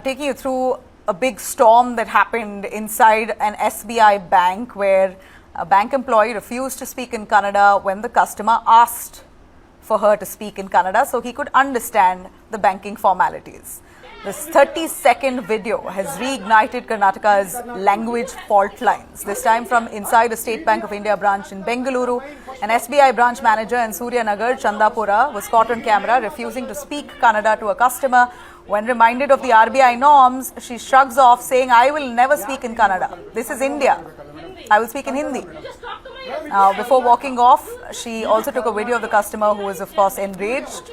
Taking you through a big storm that happened inside an SBI bank where a bank employee refused to speak in Kannada when the customer asked for her to speak in Kannada so he could understand the banking formalities. This 30-second video has reignited Karnataka's language fault lines, this time from inside a State Bank of India branch in Bengaluru. An SBI branch manager in Suryanagar, Chandapura, was caught on camera refusing to speak Kannada to a customer. When reminded of the RBI norms, she shrugs off, saying, "I will never speak in Kannada. This is India. I will speak in Hindi." Before walking off, she also took a video of the customer, who was, of course, enraged.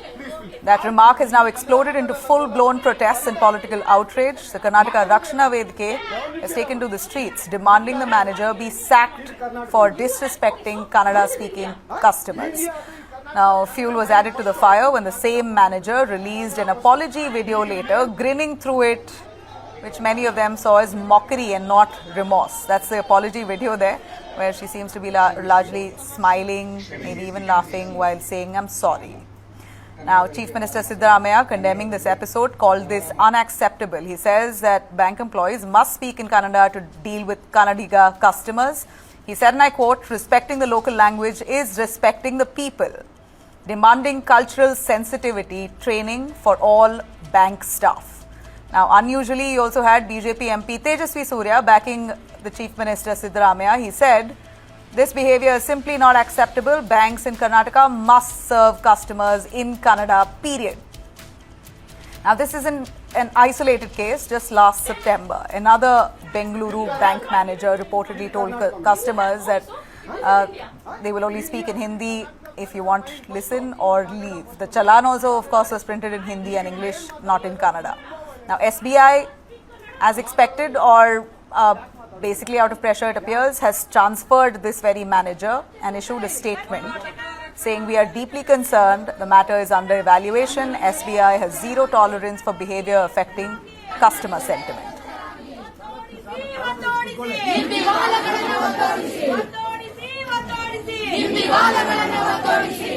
That remark has now exploded into full-blown protests and political outrage. The Karnataka Rakshana Vedike has taken to the streets, demanding the manager be sacked for disrespecting Kannada-speaking customers. Now, fuel was added to the fire when the same manager released an apology video later, grinning through it, which many of them saw as mockery and not remorse. That's the apology video there, where she seems to be largely smiling, maybe even laughing while saying, "I'm sorry." Now, Chief Minister Siddaramaiah, condemning this episode, called this unacceptable. He says that bank employees must speak in Kannada to deal with Kannadiga customers. He said, and I quote, "Respecting the local language is respecting the people," demanding cultural sensitivity training for all bank staff. Now, unusually, he also had BJP MP Tejasvi Surya backing the Chief Minister Siddaramaiah. He said, "This behavior is simply not acceptable. Banks in Karnataka must serve customers in Kannada, period." Now, this isn't an isolated case. Just last September, another Bengaluru bank manager reportedly told customers that they will only speak in Hindi. If you want, listen or leave. The challan also, of course, was printed in Hindi and English, not in Kannada. Now, SBI, as expected, or basically out of pressure, it appears, has transferred this very manager and issued a statement saying, "We are deeply concerned. The matter is under evaluation. SBI has zero tolerance for behavior affecting customer sentiment." ಹಿಂದಿವಾಲಗಳನ್ನು ಒತ್ತೋಡಿಸಿ